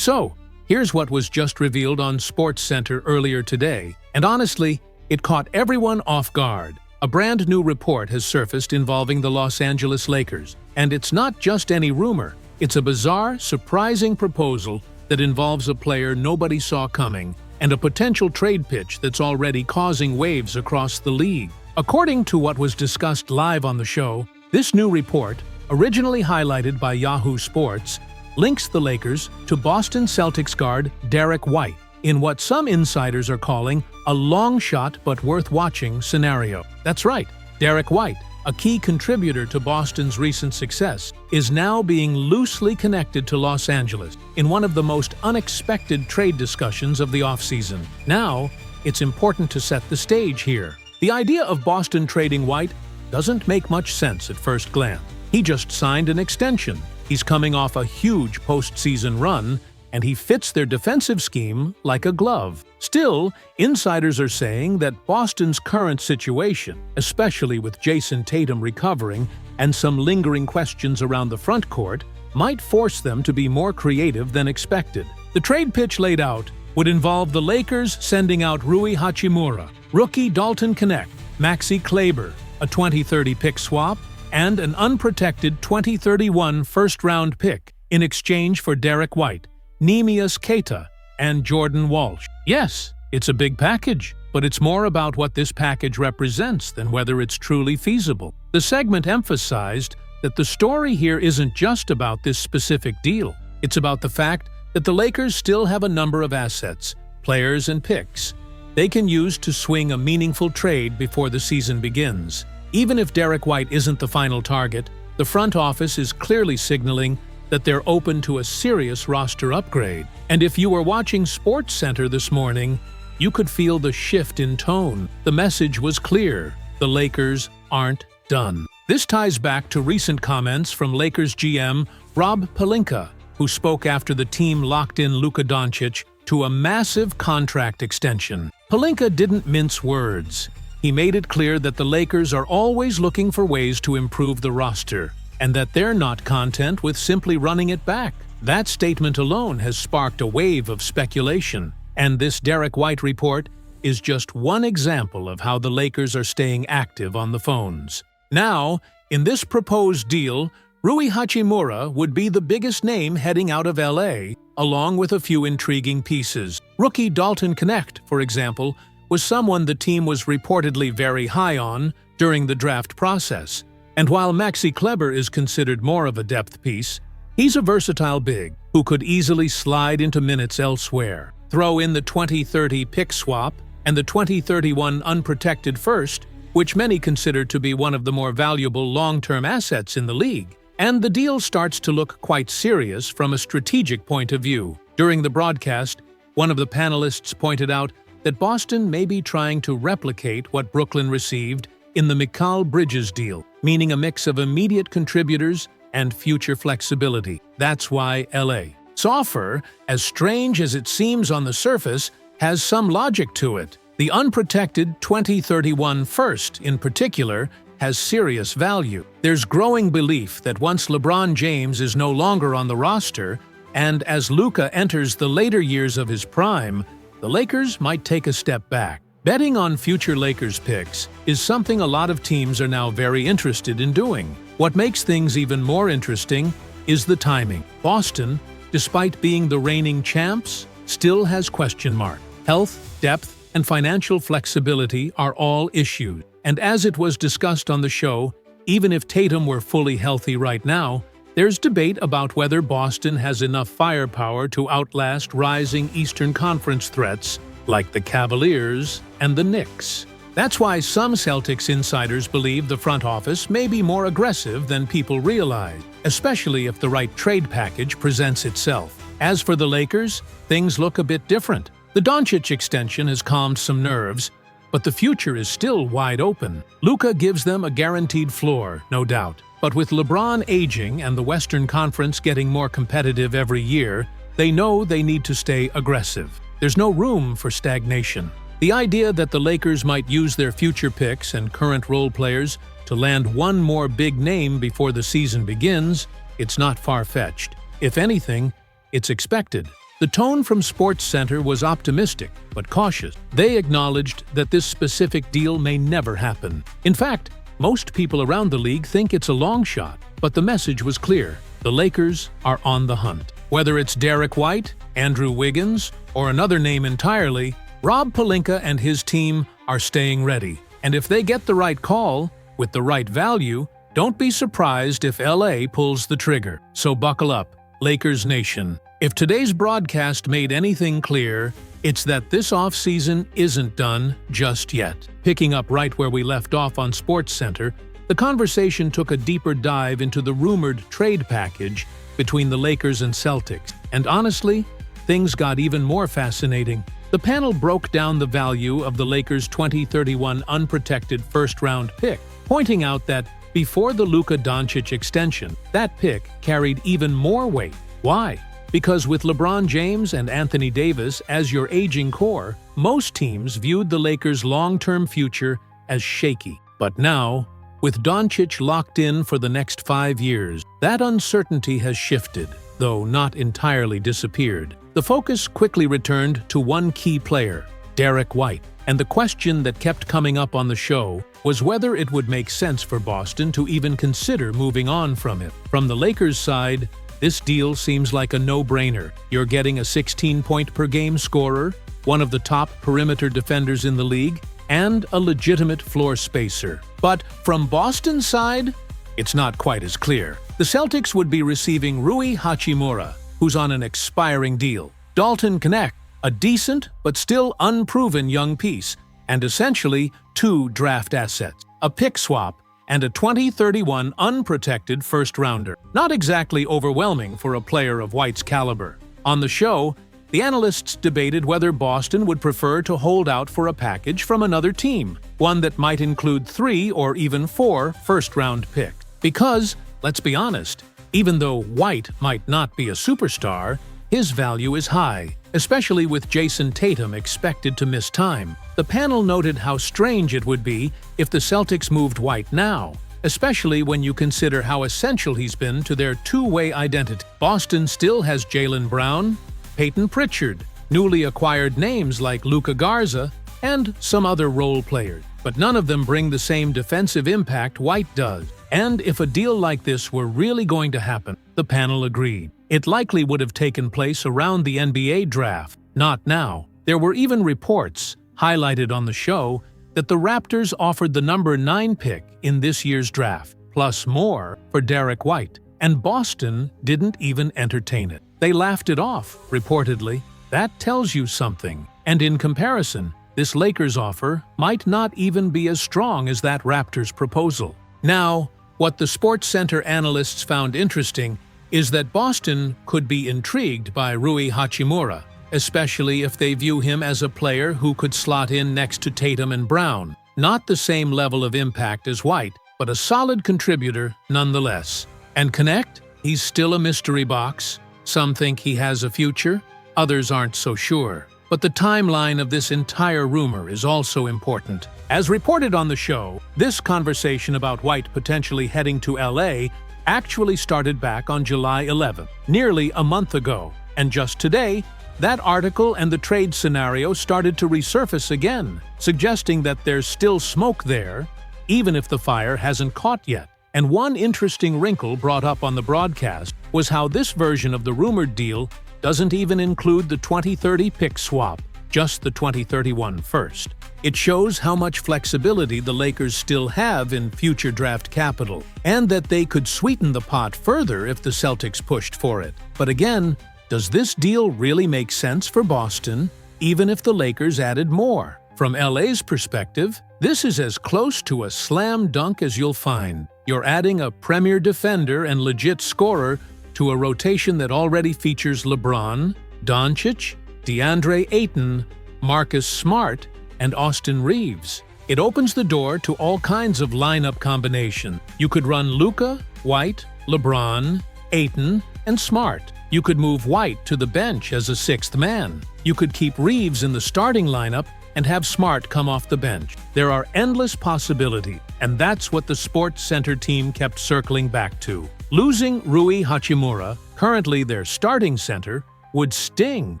So, here's what was just revealed on SportsCenter earlier today, and honestly, it caught everyone off guard. A brand new report has surfaced involving the Los Angeles Lakers, and it's not just any rumor. It's a bizarre, surprising proposal that involves a player nobody saw coming and a potential trade pitch that's already causing waves across the league. According to what was discussed live on the show, this new report, originally highlighted by Yahoo Sports, links the Lakers to Boston Celtics guard Derek White in what some insiders are calling a long-shot but worth-watching scenario. That's right, Derek White, a key contributor to Boston's recent success, is now being loosely connected to Los Angeles in one of the most unexpected trade discussions of the offseason. Now, it's important to set the stage here. The idea of Boston trading White doesn't make much sense at first glance. He just signed an extension. He's coming off a huge postseason run, and he fits their defensive scheme like a glove. Still, insiders are saying that Boston's current situation, especially with Jason Tatum recovering and some lingering questions around the front court, might force them to be more creative than expected. The trade pitch laid out would involve the Lakers sending out Rui Hachimura, rookie Dalton Knecht, Maxi Kleber, a 2030 pick swap, and an unprotected 2031 first-round pick in exchange for Derek White, Neemias Queta, and Jordan Walsh. Yes, it's a big package, but it's more about what this package represents than whether it's truly feasible. The segment emphasized that the story here isn't just about this specific deal. It's about the fact that the Lakers still have a number of assets, players and picks they can use to swing a meaningful trade before the season begins. Even if Derek White isn't the final target, the front office is clearly signaling that they're open to a serious roster upgrade. And if you were watching SportsCenter this morning, you could feel the shift in tone. The message was clear: the Lakers aren't done. This ties back to recent comments from Lakers GM Rob Pelinka, who spoke after the team locked in Luka Doncic to a massive contract extension. Pelinka didn't mince words. He made it clear that the Lakers are always looking for ways to improve the roster, and that they're not content with simply running it back. That statement alone has sparked a wave of speculation, and this Derek White report is just one example of how the Lakers are staying active on the phones. Now, in this proposed deal, Rui Hachimura would be the biggest name heading out of LA, along with a few intriguing pieces. Rookie Dalton Knecht, for example, was someone the team was reportedly very high on during the draft process. And while Maxi Kleber is considered more of a depth piece, he's a versatile big who could easily slide into minutes elsewhere. Throw in the 2030 pick swap and the 2031 unprotected first, which many consider to be one of the more valuable long-term assets in the league, and the deal starts to look quite serious from a strategic point of view. During the broadcast, one of the panelists pointed out that Boston may be trying to replicate what Brooklyn received in the Mikal Bridges deal, meaning a mix of immediate contributors and future flexibility. That's why LA's offer, as strange as it seems on the surface, has some logic to it. The unprotected 2031 first, in particular, has serious value. There's growing belief that once LeBron James is no longer on the roster, and as Luka enters the later years of his prime, the Lakers might take a step back. Betting on future Lakers picks is something a lot of teams are now very interested in doing. What makes things even more interesting is the timing. Boston, despite being the reigning champs, still has question marks. Health, depth, and financial flexibility are all issues. And as it was discussed on the show, even if Tatum were fully healthy right now, there's debate about whether Boston has enough firepower to outlast rising Eastern Conference threats like the Cavaliers and the Knicks. That's why some Celtics insiders believe the front office may be more aggressive than people realize, especially if the right trade package presents itself. As for the Lakers, things look a bit different. The Doncic extension has calmed some nerves, but the future is still wide open. Luka gives them a guaranteed floor, no doubt. But with LeBron aging and the Western Conference getting more competitive every year, they know they need to stay aggressive. There's no room for stagnation. The idea that the Lakers might use their future picks and current role players to land one more big name before the season begins, it's not far-fetched. If anything, it's expected. The tone from SportsCenter was optimistic, but cautious. They acknowledged that this specific deal may never happen. In fact, most people around the league think it's a long shot, but the message was clear. The Lakers are on the hunt. Whether it's Derek White, Andrew Wiggins, or another name entirely, Rob Pelinka and his team are staying ready. And if they get the right call, with the right value, don't be surprised if LA pulls the trigger. So buckle up, Lakers Nation. If today's broadcast made anything clear, it's that this offseason isn't done just yet. Picking up right where we left off on SportsCenter, the conversation took a deeper dive into the rumored trade package between the Lakers and Celtics. And honestly, things got even more fascinating. The panel broke down the value of the Lakers' 2031 unprotected first-round pick, pointing out that before the Luka Doncic extension, that pick carried even more weight. Why? Because with LeBron James and Anthony Davis as your aging core, most teams viewed the Lakers' long-term future as shaky. But now, with Doncic locked in for the next 5 years, that uncertainty has shifted, though not entirely disappeared. The focus quickly returned to one key player, Derek White, and the question that kept coming up on the show was whether it would make sense for Boston to even consider moving on from him. From the Lakers' side, this deal seems like a no-brainer. You're getting a 16-point-per-game scorer, one of the top perimeter defenders in the league, and a legitimate floor spacer. But from Boston's side, it's not quite as clear. The Celtics would be receiving Rui Hachimura, who's on an expiring deal, Dalton Knecht, a decent but still unproven young piece, and essentially 2 draft assets, a pick swap, and a 2031 unprotected first-rounder. Not exactly overwhelming for a player of White's caliber. On the show, the analysts debated whether Boston would prefer to hold out for a package from another team, one that might include 3 or even 4 first-round picks. Because, let's be honest, even though White might not be a superstar, his value is high, especially with Jason Tatum expected to miss time. The panel noted how strange it would be if the Celtics moved White now, especially when you consider how essential he's been to their two-way identity. Boston still has Jaylen Brown, Peyton Pritchard, newly acquired names like Luka Garza, and some other role players, but none of them bring the same defensive impact White does. And if a deal like this were really going to happen, the panel agreed. It likely would have taken place around the NBA draft, not now. There were even reports, highlighted on the show, that the Raptors offered the number 9 pick in this year's draft, plus more for Derek White, and Boston didn't even entertain it. They laughed it off, reportedly. That tells you something. And in comparison, this Lakers offer might not even be as strong as that Raptors proposal. Now, what the SportsCenter analysts found interesting is that Boston could be intrigued by Rui Hachimura, especially if they view him as a player who could slot in next to Tatum and Brown. Not the same level of impact as White, but a solid contributor nonetheless. And Knecht? He's still a mystery box. Some think he has a future, others aren't so sure. But the timeline of this entire rumor is also important. As reported on the show, this conversation about White potentially heading to LA actually started back on July 11th, nearly a month ago. And just today, that article and the trade scenario started to resurface again, suggesting that there's still smoke there, even if the fire hasn't caught yet. And one interesting wrinkle brought up on the broadcast was how this version of the rumored deal doesn't even include the 2030 pick swap, just the 2031 first. It shows how much flexibility the Lakers still have in future draft capital, and that they could sweeten the pot further if the Celtics pushed for it. But again, does this deal really make sense for Boston, even if the Lakers added more? From LA's perspective, this is as close to a slam dunk as you'll find. You're adding a premier defender and legit scorer to a rotation that already features LeBron, Doncic, DeAndre Ayton, Marcus Smart, and Austin Reeves. It opens the door to all kinds of lineup combination. You could run Luka, White, LeBron, Ayton, and Smart. You could move White to the bench as a 6th man. You could keep Reeves in the starting lineup and have Smart come off the bench. There are endless possibilities, and that's what the SportsCenter team kept circling back to. Losing Rui Hachimura, currently their starting center, would sting.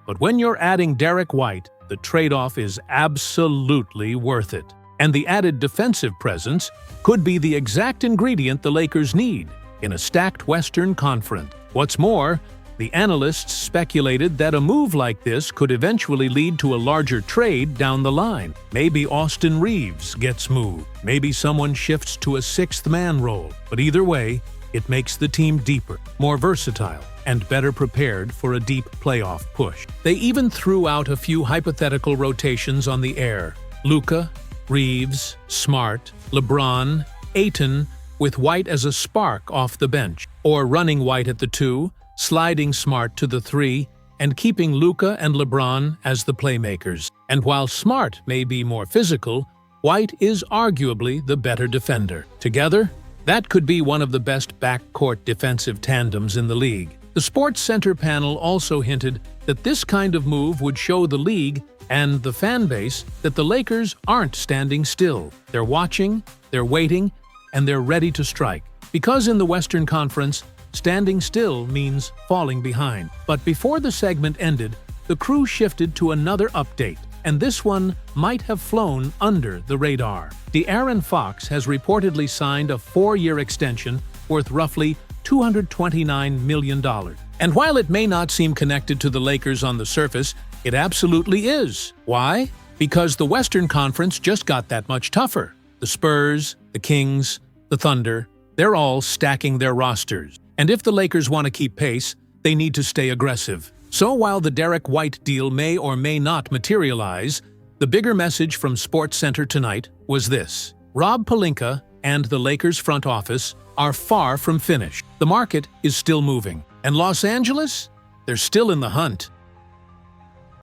But when you're adding Derek White, the trade-off is absolutely worth it. And the added defensive presence could be the exact ingredient the Lakers need in a stacked Western Conference. What's more, the analysts speculated that a move like this could eventually lead to a larger trade down the line. Maybe Austin Reeves gets moved. Maybe someone shifts to a sixth-man role. But either way, it makes the team deeper, more versatile, and better prepared for a deep playoff push. They even threw out a few hypothetical rotations on the air. Luka, Reeves, Smart, LeBron, Ayton, with White as a spark off the bench, or running White at the 2, sliding Smart to the 3, and keeping Luka and LeBron as the playmakers. And while Smart may be more physical, White is arguably the better defender. Together, that could be one of the best backcourt defensive tandems in the league. The Sports Center panel also hinted that this kind of move would show the league and the fan base that the Lakers aren't standing still. They're watching, they're waiting, and they're ready to strike. Because in the Western Conference, standing still means falling behind. But before the segment ended, the crew shifted to another update, and this one might have flown under the radar. De'Aaron Fox has reportedly signed a 4-year extension worth roughly $229 million. And while it may not seem connected to the Lakers on the surface, it absolutely is. Why? Because the Western Conference just got that much tougher. The Spurs, the Kings, the Thunder, they're all stacking their rosters. And if the Lakers want to keep pace, they need to stay aggressive. So while the Derek White deal may or may not materialize, the bigger message from SportsCenter tonight was this: Rob Pelinka and the Lakers front office are far from finished. The market is still moving. And Los Angeles? They're still in the hunt.